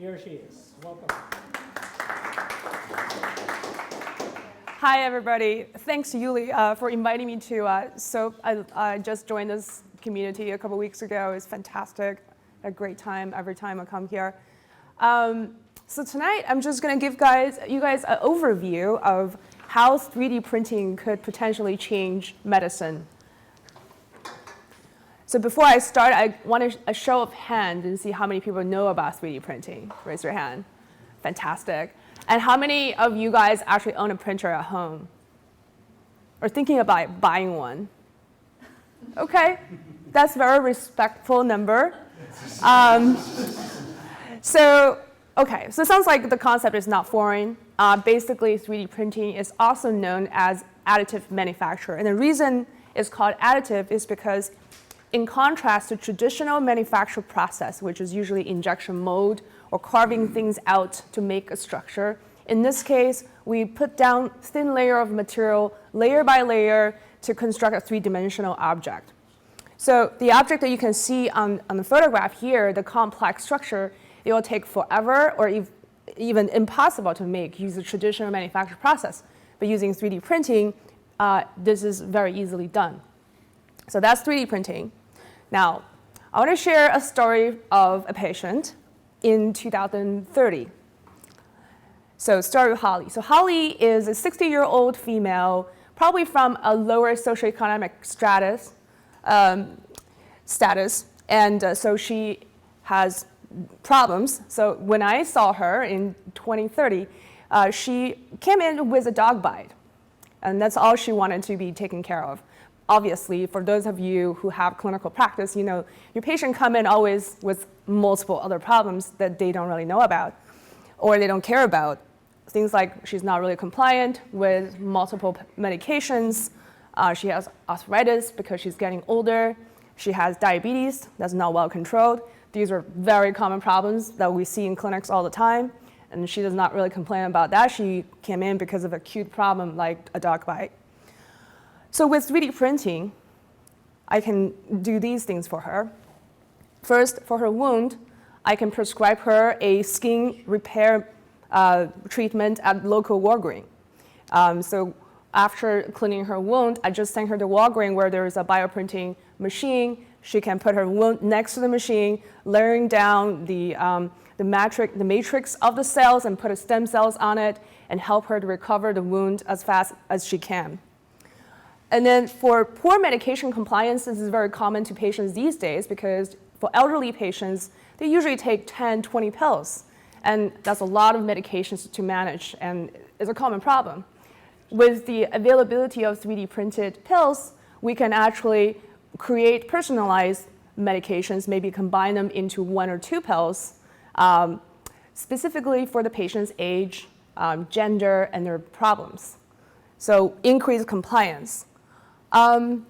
Here she is. Welcome. Hi, everybody. Thanks, Yuli, for inviting me to SoPE. I just joined this community a couple weeks ago. It's fantastic. A great time every time I come here. So tonight, I'm just going to give you guys an overview of how 3D printing could potentially change medicine. So before I start, I want a show of hands and see how many people know about 3D printing. Raise your hand. Fantastic. And how many of you guys actually own a printer at home? Or thinking about buying one? Okay, that's a very respectful number. So it sounds like the concept is not foreign. Basically, 3D printing is also known as additive manufacture. And the reason it's called additive is because in contrast to traditional manufacture process, which is usually injection mold or carving things out to make a structure, in this case, we put down thin layer of material, layer by layer, to construct a three-dimensional object. So the object that you can see on the photograph here, the complex structure, it will take forever or even impossible to make using the traditional manufacture process. But using 3D printing, this is very easily done. So that's 3D printing. Now, I want to share a story of a patient in 2030. So story of Holly. So Holly is a 60-year-old female, probably from a lower socioeconomic status, and so she has problems. So when I saw her in 2030, she came in with a dog bite, and that's all she wanted to be taken care of. Obviously, for those of you who have clinical practice, you know your patient come in always with multiple other problems that they don't really know about or they don't care about. Things like she's not really compliant with multiple medications. She has arthritis because she's getting older. She has diabetes that's not well controlled. These are very common problems that we see in clinics all the time. And she does not really complain about that. She came in because of an acute problem like a dog bite. So with 3D printing, I can do these things for her. First, for her wound, I can prescribe her a skin repair treatment at local Walgreens. So after cleaning her wound, I just send her to Walgreens where there is a bioprinting machine. She can put her wound next to the machine, layering down the matrix of the cells and put stem cells on it and help her to recover the wound as fast as she can. And then for poor medication compliance, this is very common to patients these days because for elderly patients, they usually take 10, 20 pills. And that's a lot of medications to manage, and it's a common problem. With the availability of 3D printed pills, we can actually create personalized medications, maybe combine them into 1 or 2 pills, specifically for the patient's age, gender, and their problems. So increase compliance. And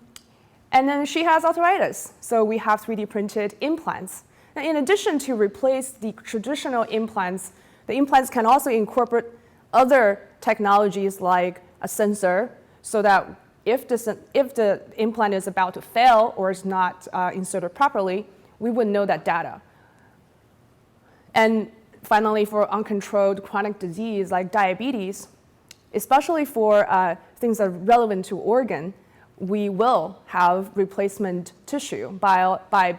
then she has arthritis, so we have 3D printed implants. Now, in addition to replace the traditional implants, the implants can also incorporate other technologies like a sensor, so that if the implant is about to fail or is not inserted properly, we would know that data. And finally, for uncontrolled chronic disease like diabetes, especially for things that are relevant to organ, we will have replacement tissue by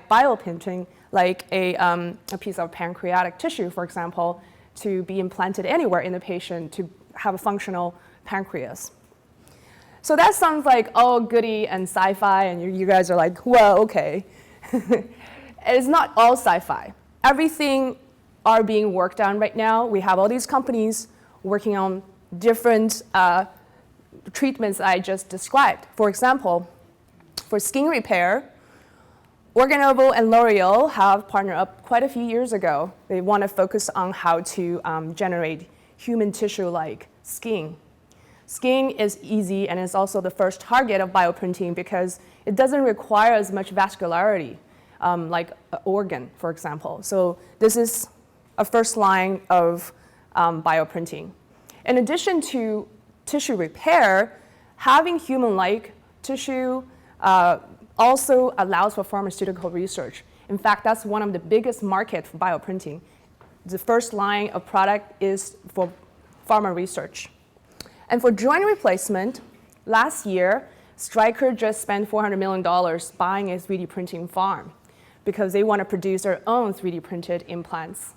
bioprinting, like a piece of pancreatic tissue, for example, to be implanted anywhere in the patient to have a functional pancreas. So that sounds like all goody and sci-fi, and you guys are like, well, okay. It's not all sci-fi. Everything are being worked on right now. We have all these companies working on different treatments I just described. For example, for skin repair, Organovo and L'Oreal have partnered up quite a few years ago. They want to focus on how to generate human tissue-like skin. Skin is easy and is also the first target of bioprinting because it doesn't require as much vascularity like an organ, for example. So this is a first line of bioprinting. In addition to tissue repair, having human-like tissue also allows for pharmaceutical research. In fact, that's one of the biggest markets for bioprinting. The first line of product is for pharma research. And for joint replacement, last year, Stryker just spent $400 million buying a 3D printing farm because they want to produce their own 3D printed implants.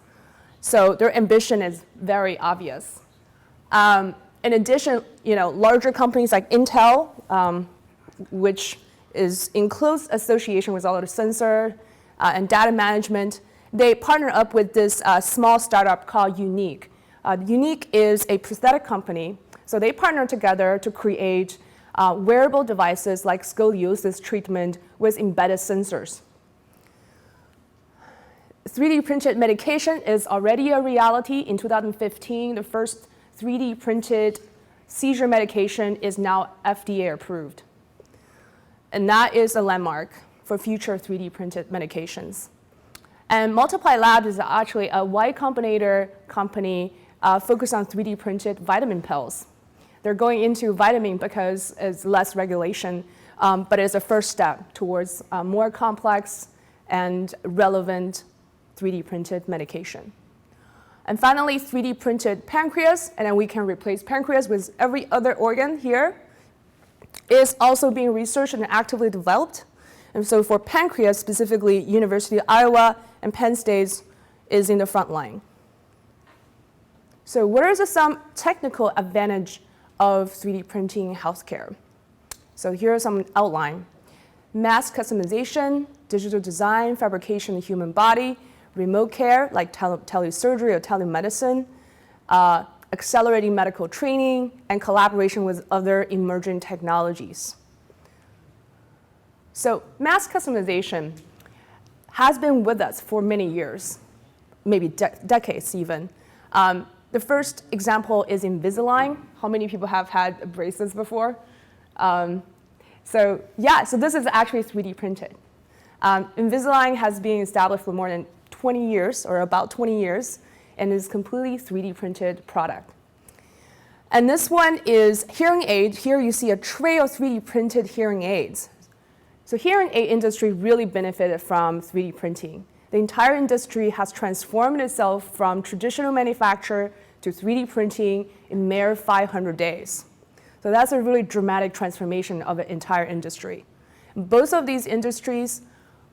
So their ambition is very obvious. In addition, larger companies like Intel, which is in close association with all of the sensor and data management, they partner up with this small startup called Unique. Unique is a prosthetic company, so they partner together to create wearable devices like scoliosis treatment with embedded sensors. 3D printed medication is already a reality. In 2015, the first 3D printed seizure medication is now FDA approved. And that is a landmark for future 3D printed medications. And Multiply Labs is actually a Y Combinator company focused on 3D printed vitamin pills. They're going into vitamin because it's less regulation, but it's a first step towards more complex and relevant 3D printed medication. And finally, 3D printed pancreas, and then we can replace pancreas with every other organ here, is also being researched and actively developed. And so for pancreas, specifically, University of Iowa and Penn State is in the front line. So what are some technical advantage of 3D printing in healthcare? So here are some outline. Mass customization, digital design, fabrication of the human body, remote care like telesurgery or telemedicine, accelerating medical training, and collaboration with other emerging technologies. So mass customization has been with us for many years, maybe decades even. The first example is Invisalign. How many people have had braces before? So this is actually 3D printed. Invisalign has been established for more than 20 years, or about 20 years, and is completely 3D printed product. And this one is hearing aid. Here you see a tray of 3D printed hearing aids. So hearing aid industry really benefited from 3D printing. The entire industry has transformed itself from traditional manufacture to 3D printing in mere 500 days. So that's a really dramatic transformation of the entire industry. Both of these industries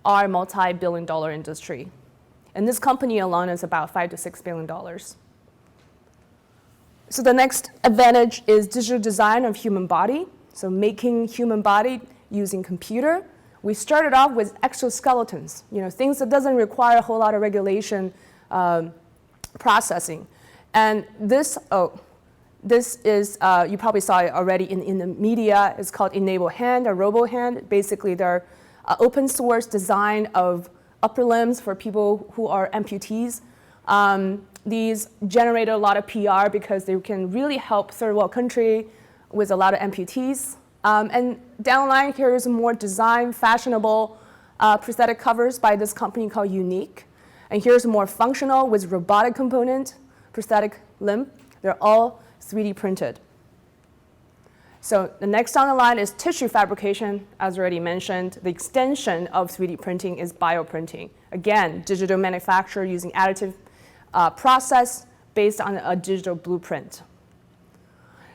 are multi-billion-dollar industry. And this company alone is about $5 to $6 billion. So the next advantage is digital design of human body. So making human body using computer. We started off with exoskeletons, things that doesn't require a whole lot of regulation processing. And this is, you probably saw it already in the media. It's called EnableHand or Robo Hand. Basically, they're open source design of upper limbs for people who are amputees. These generate a lot of PR because they can really help third world country with a lot of amputees. And down the line, here is more design, fashionable prosthetic covers by this company called Unique. And here's more functional with robotic component, prosthetic limb. They're all 3D printed. So the next on the line is tissue fabrication, as already mentioned. The extension of 3D printing is bioprinting. Again, digital manufacture using additive process based on a digital blueprint.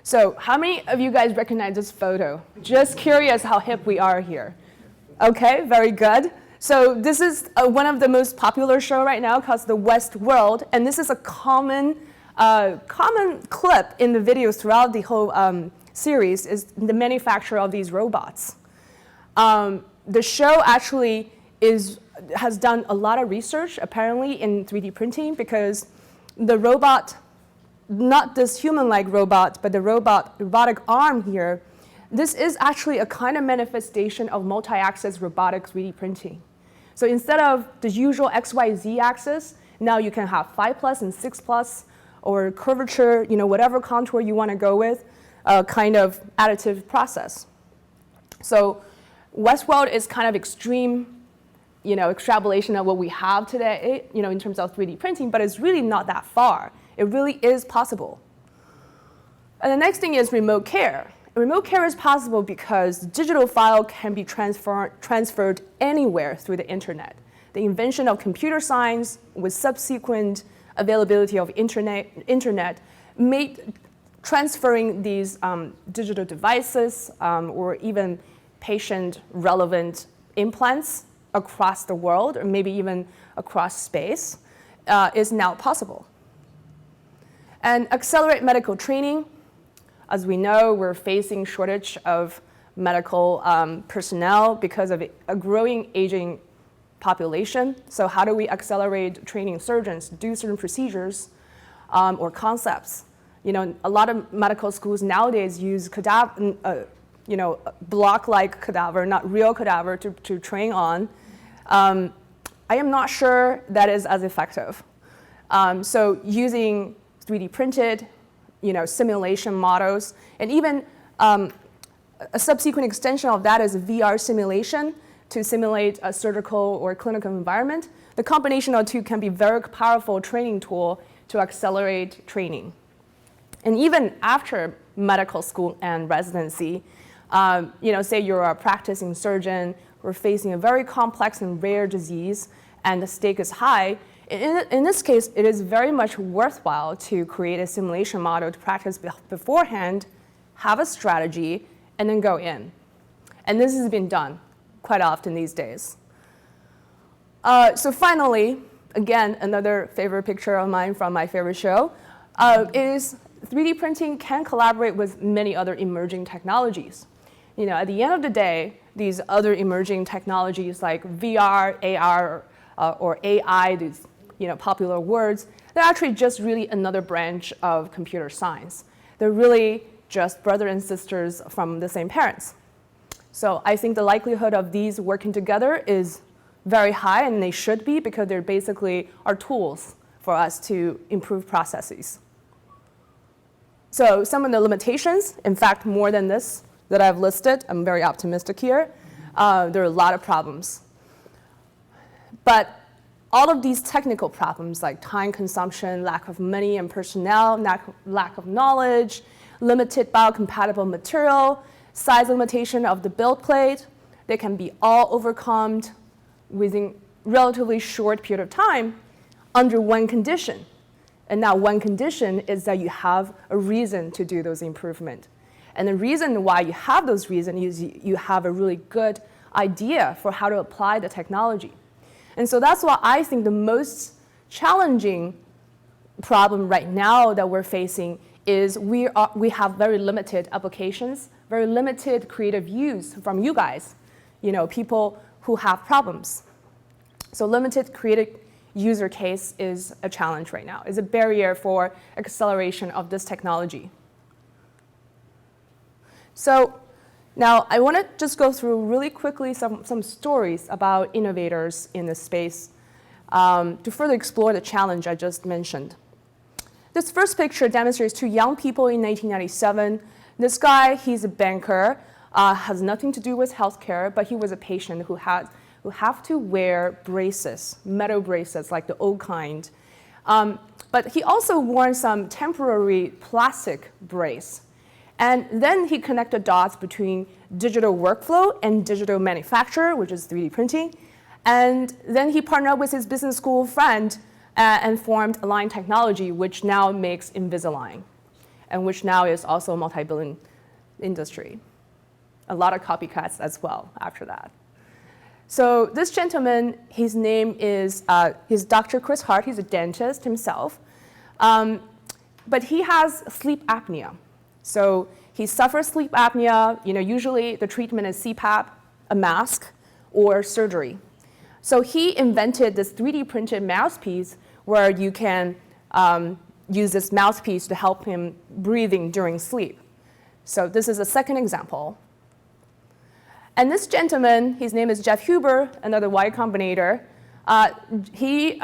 So how many of you guys recognize this photo? Just curious how hip we are here. Okay, very good. So this is one of the most popular show right now called The West World, and this is a common clip in the videos throughout the whole series is the manufacture of these robots. The show actually has done a lot of research apparently in 3D printing because the robot, not this human-like robot, but the robotic arm here, this is actually a kind of manifestation of multi-axis robotic 3D printing. So instead of the usual XYZ axis, now you can have 5+ and 6+, or curvature, whatever contour you want to go with, kind of additive process. So Westworld is kind of extreme, extrapolation of what we have today, in terms of 3D printing, but it's really not that far. It really is possible. And the next thing is remote care. Remote care is possible because digital file can be transferred anywhere through the internet. The invention of computer science with subsequent availability of internet made transferring these digital devices or even patient-relevant implants across the world, or maybe even across space, is now possible. And accelerate medical training. As we know, we're facing shortage of medical personnel because of a growing aging population. So how do we accelerate training surgeons to do certain procedures or concepts? You know, a lot of medical schools nowadays use block-like cadaver, not real cadaver, to train on. I am not sure that is as effective. So using 3D printed, simulation models, and even a subsequent extension of that is VR simulation to simulate a surgical or clinical environment. The combination of two can be a very powerful training tool to accelerate training. And even after medical school and residency, say you're a practicing surgeon, we're facing a very complex and rare disease, and the stake is high. In this case, it is very much worthwhile to create a simulation model to practice beforehand, have a strategy, and then go in. And this has been done quite often these days. So finally, again, another favorite picture of mine from my favorite show is 3D printing can collaborate with many other emerging technologies. At the end of the day, these other emerging technologies like VR, AR, or AI, these popular words, they're actually just really another branch of computer science. They're really just brother and sisters from the same parents. So I think the likelihood of these working together is very high, and they should be, because they're basically our tools for us to improve processes. So some of the limitations, in fact, more than this that I've listed, I'm very optimistic here. There are a lot of problems. But all of these technical problems, like time consumption, lack of money and personnel, lack of knowledge, limited biocompatible material, size limitation of the build plate, they can be all overcome within relatively short period of time under one condition. And that one condition is that you have a reason to do those improvements. And the reason why you have those reasons is you have a really good idea for how to apply the technology. And so that's why I think the most challenging problem right now that we're facing is we have very limited applications, very limited creative use from you guys, people who have problems. So limited creative user case is a challenge right now, is a barrier for acceleration of this technology. So now I want to just go through really quickly some stories about innovators in this space to further explore the challenge I just mentioned. This first picture demonstrates two young people in 1997. This guy, he's a banker, has nothing to do with healthcare, but he was a patient who have to wear braces, metal braces, like the old kind. But he also wore some temporary plastic brace. And then he connected dots between digital workflow and digital manufacture, which is 3D printing. And then he partnered with his business school friend and formed Align Technology, which now makes Invisalign, and which now is also a multi-billion industry. A lot of copycats as well after that. So this gentleman, his name is he's Dr. Chris Hart. He's a dentist himself. But he has sleep apnea. So he suffers sleep apnea. Usually the treatment is CPAP, a mask, or surgery. So he invented this 3D printed mouthpiece where you can use this mouthpiece to help him breathing during sleep. So this is a second example. And this gentleman, his name is Jeff Huber, another Y Combinator. He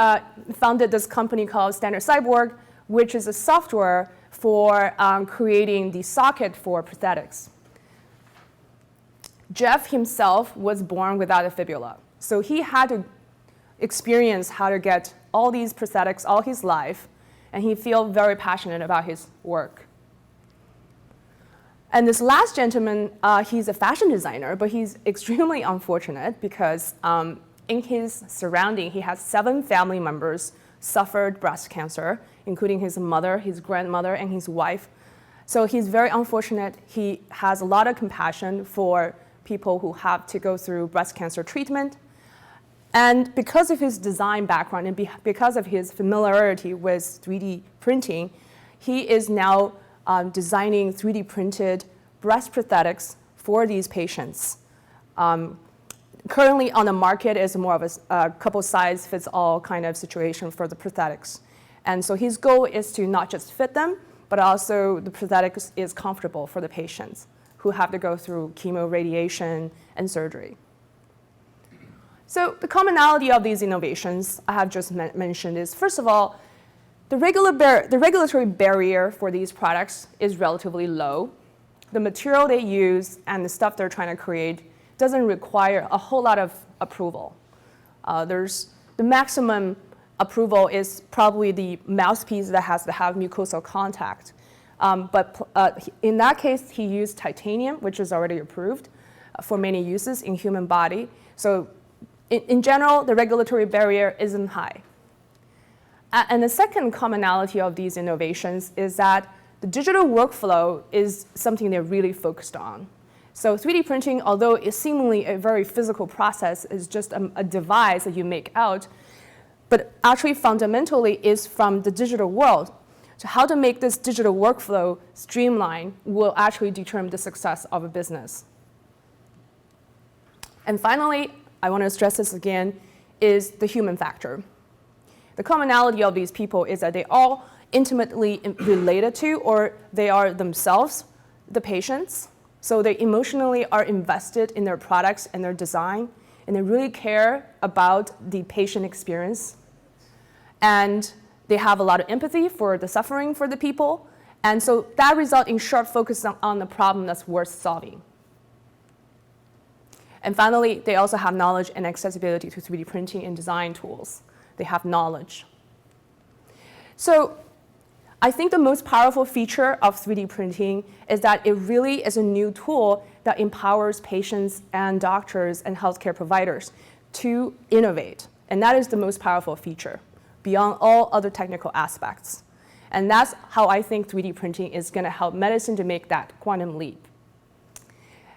founded this company called Standard Cyborg, which is a software for creating the socket for prosthetics. Jeff himself was born without a fibula. So he had to experience how to get all these prosthetics all his life, and he feels very passionate about his work. And this last gentleman, he's a fashion designer, but he's extremely unfortunate because in his surrounding, he has 7 family members, suffered breast cancer, including his mother, his grandmother, and his wife. So he's very unfortunate. He has a lot of compassion for people who have to go through breast cancer treatment. And because of his design background and because of his familiarity with 3D printing, he is now designing 3D printed breast prosthetics for these patients. Currently on the market is more of a couple size fits all kind of situation for the prosthetics. And so his goal is to not just fit them, but also the prosthetics is comfortable for the patients who have to go through chemo, radiation, and surgery. So the commonality of these innovations I have just mentioned is, first of all, the regulatory barrier for these products is relatively low. The material they use and the stuff they're trying to create doesn't require a whole lot of approval. The maximum approval is probably the mouthpiece that has to have mucosal contact. But in that case, he used titanium, which is already approved for many uses in human body. So in general, the regulatory barrier isn't high. And the second commonality of these innovations is that the digital workflow is something they're really focused on. So 3D printing, although it's seemingly a very physical process, is just a device that you make out, but actually fundamentally is from the digital world. So how to make this digital workflow streamlined will actually determine the success of a business. And finally, I want to stress this again, is the human factor. The commonality of these people is that they all intimately related to, or they are themselves the patients. So they emotionally are invested in their products and their design, and they really care about the patient experience. And they have a lot of empathy for the suffering for the people. And so that results in sharp focus on the problem that's worth solving. And finally, they also have knowledge and accessibility to 3D printing and design tools. They have knowledge. So I think the most powerful feature of 3D printing is that it really is a new tool that empowers patients and doctors and healthcare providers to innovate. And that is the most powerful feature, beyond all other technical aspects. And that's how I think 3D printing is going to help medicine to make that quantum leap.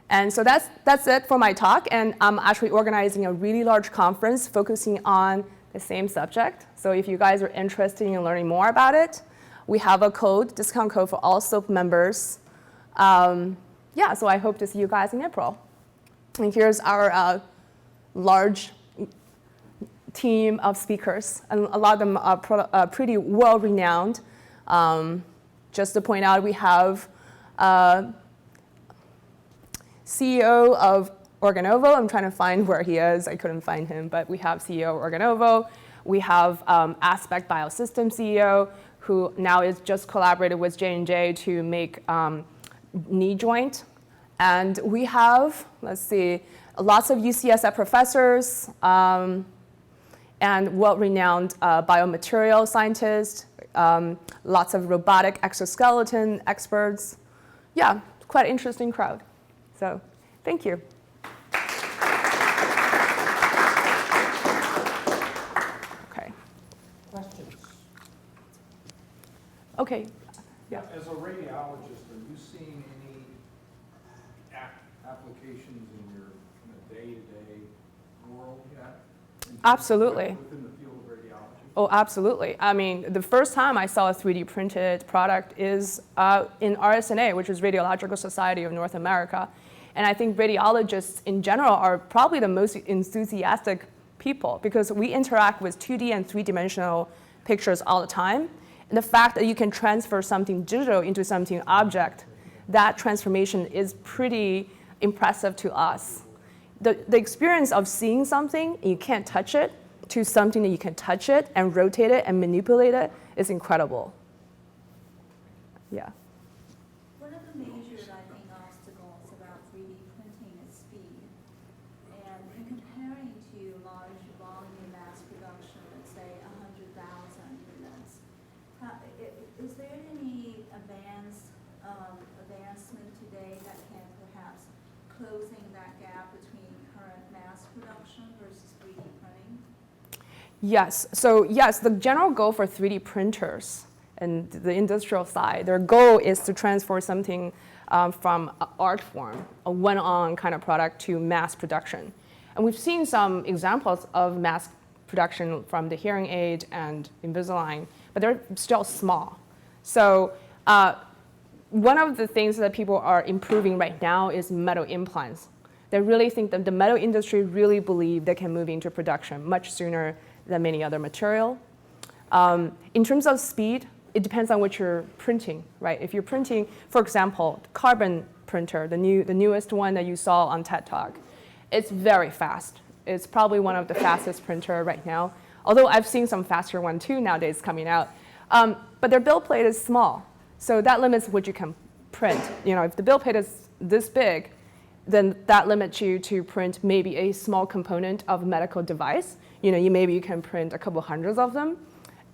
And so that's it for my talk. And I'm actually organizing a really large conference focusing on the same subject. So if you guys are interested in learning more about it, we have a discount code for all SoPE members. Yeah, so I hope to see you guys in April. And here's our large team of speakers. And a lot of them are pretty well-renowned. Just to point out, we have CEO of Organovo. I'm trying to find where he is. I couldn't find him, but we have CEO of Organovo. We have Aspect Biosystem CEO, who now is just collaborated with J&J to make knee joint. And we have, let's see, lots of UCSF professors and well-renowned biomaterial scientists, lots of robotic exoskeleton experts. Yeah, quite an interesting crowd. So thank you. Okay. Questions? Okay. Yeah. As a radiologist, are you seeing any applications in your day-to-day world yet? Absolutely. Within the field of radiology? Oh, absolutely. I mean, the first time I saw a 3D printed product is in RSNA, which is Radiological Society of North America. And I think radiologists in general are probably the most enthusiastic people because we interact with 2D and 3-dimensional pictures all the time. And the fact that you can transfer something digital into something object, that transformation is pretty impressive to us. The experience of seeing something and you can't touch it to something that you can touch it and rotate it and manipulate it is incredible. Yeah. One of the major, I think, obstacles about 3D printing is speed. And in comparing to large volume mass production, let's say 100,000 units, is there any advancement today that can perhaps closing that gap between current mass production versus 3D printing? Yes. So yes, the general goal for 3D printers and the industrial side, their goal is to transform something from an art form, a one-on kind of product, to mass production. And we've seen some examples of mass production from the hearing aid and Invisalign, but they're still small. So one of the things that people are improving right now is metal implants. They really think that the metal industry really believe they can move into production much sooner than many other material. In terms of speed, it depends on what you're printing, right? If you're printing, for example, carbon printer, the newest one that you saw on TED Talk, it's very fast. It's probably one of the fastest printer right now, although I've seen some faster one too nowadays coming out. But their build plate is small, so that limits what you can print. You know, if the build plate is this big, then that limits you to print maybe a small component of a medical device. You know, maybe you can print a couple hundreds of them,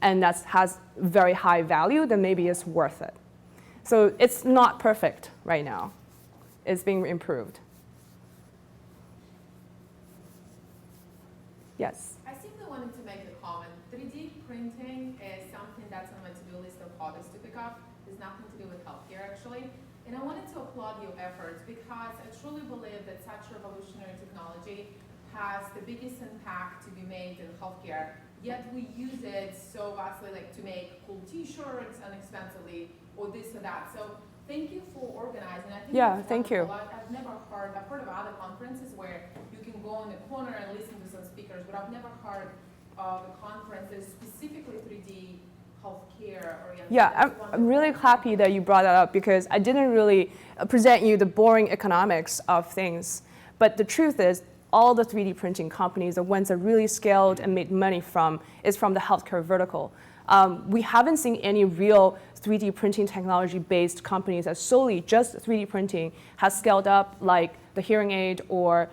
and that has very high value, then maybe it's worth it. So it's not perfect right now. It's being improved. Yes? I simply wanted to make the comment. 3D printing is something that's on my to-do list of hobbies to pick up. There's nothing to do with healthcare, actually. And I wanted to applaud your efforts because I truly believe that such revolutionary technology has the biggest impact to be made in healthcare, yet we use it so vastly, like to make cool t-shirts inexpensively or this or that. So thank you for organizing. I think thank you. I've heard of other conferences where you can go in the corner and listen to some speakers, but I've never heard of a conferences specifically 3D healthcare oriented. Yeah, I'm really happy that you brought that up because I didn't really present you the boring economics of things. But the truth is, all the 3D printing companies, the ones that really scaled and made money is from the healthcare vertical. We haven't seen any real 3D printing technology-based companies that solely just 3D printing has scaled up, like the hearing aid, or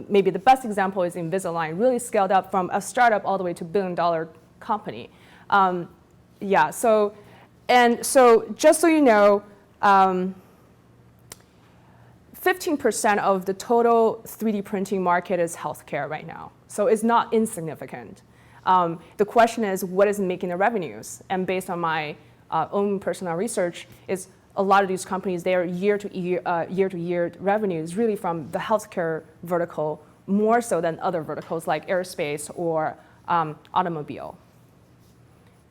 maybe the best example is Invisalign, really scaled up from a startup all the way to billion-dollar company. So just so you know, 15% of the total 3D printing market is healthcare right now. So it's not insignificant. The question is, what is making the revenues? And based on my own personal research, is a lot of these companies, their year-to-year revenues really from the healthcare vertical, more so than other verticals like aerospace or automobile.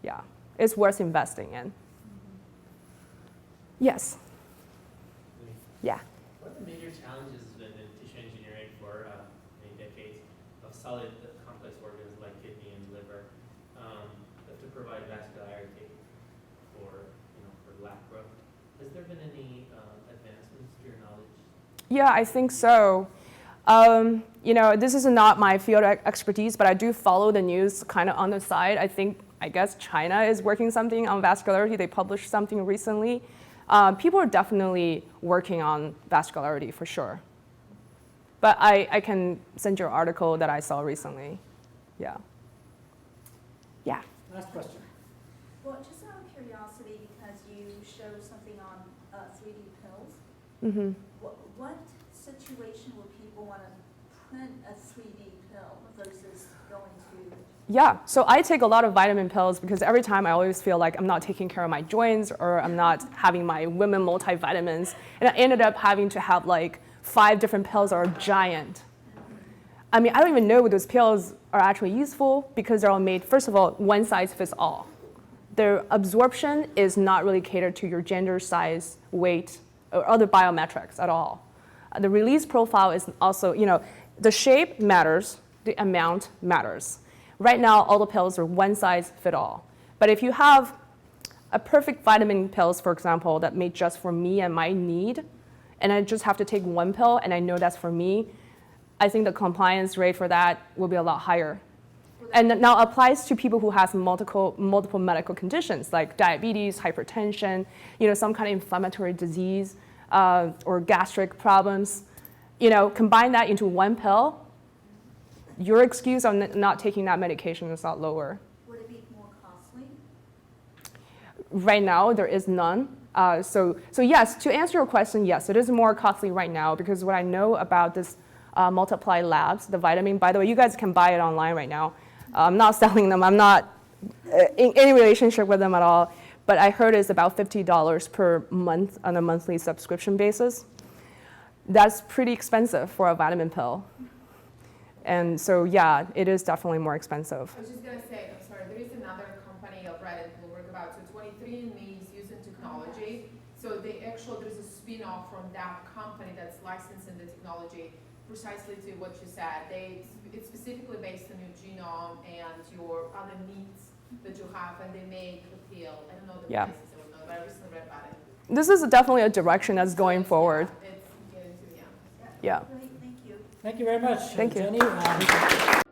Yeah, it's worth investing in. Yes? Yeah. What are the major challenges in tissue engineering for many decades of solid, complex organs like kidney and liver to provide vascularity for lap growth? Has there been any advancements to your knowledge? Yeah, I think so. This is not my field of expertise, but I do follow the news kind of on the side. I guess China is working something on vascularity. They published something recently. People are definitely working on vascularity for sure. But I can send you an article that I saw recently. Yeah. Yeah. Last question. Well, just out of curiosity, because you showed something on 3D pills, Mm-hmm. what situation would people want to print a 3D pill versus going to? Yeah, so I take a lot of vitamin pills because every time I always feel like I'm not taking care of my joints or I'm not having my women multivitamins. And I ended up having to have like 5 different pills that are giant. I mean, I don't even know what those pills are actually useful because they're all made, first of all, one size fits all. Their absorption is not really catered to your gender, size, weight, or other biometrics at all. The release profile is also, the shape matters, the amount matters. Right now, all the pills are one size fit all. But if you have a perfect vitamin pills, for example, that made just for me and my need, and I just have to take one pill and I know that's for me, I think the compliance rate for that will be a lot higher. And that now applies to people who have multiple medical conditions like diabetes, hypertension, some kind of inflammatory disease or gastric problems. Combine that into one pill, your excuse on not taking that medication is not lower. Would it be more costly? Right now, there is none. So yes, to answer your question, yes, it is more costly right now because what I know about this Multiply Labs, the vitamin, by the way, you guys can buy it online right now. I'm not selling them. I'm not in any relationship with them at all. But I heard it's about $50 per month on a monthly subscription basis. That's pretty expensive for a vitamin pill. And so, yeah, it is definitely more expensive. I was just gonna say, I'm sorry, there is another company of Reddit we'll work about, so 23andMe is using technology. So there's a spin-off from that company that's licensing the technology precisely to what you said. It's specifically based on your genome and your other needs that you have, and they make the pill. I don't know the Yeah. prices, I don't know, but I recently read about it. This is definitely a direction that's going forward. Yeah, it's getting to, yeah. Yeah. Great, thank you. Thank you very much, Thank you. Jenny.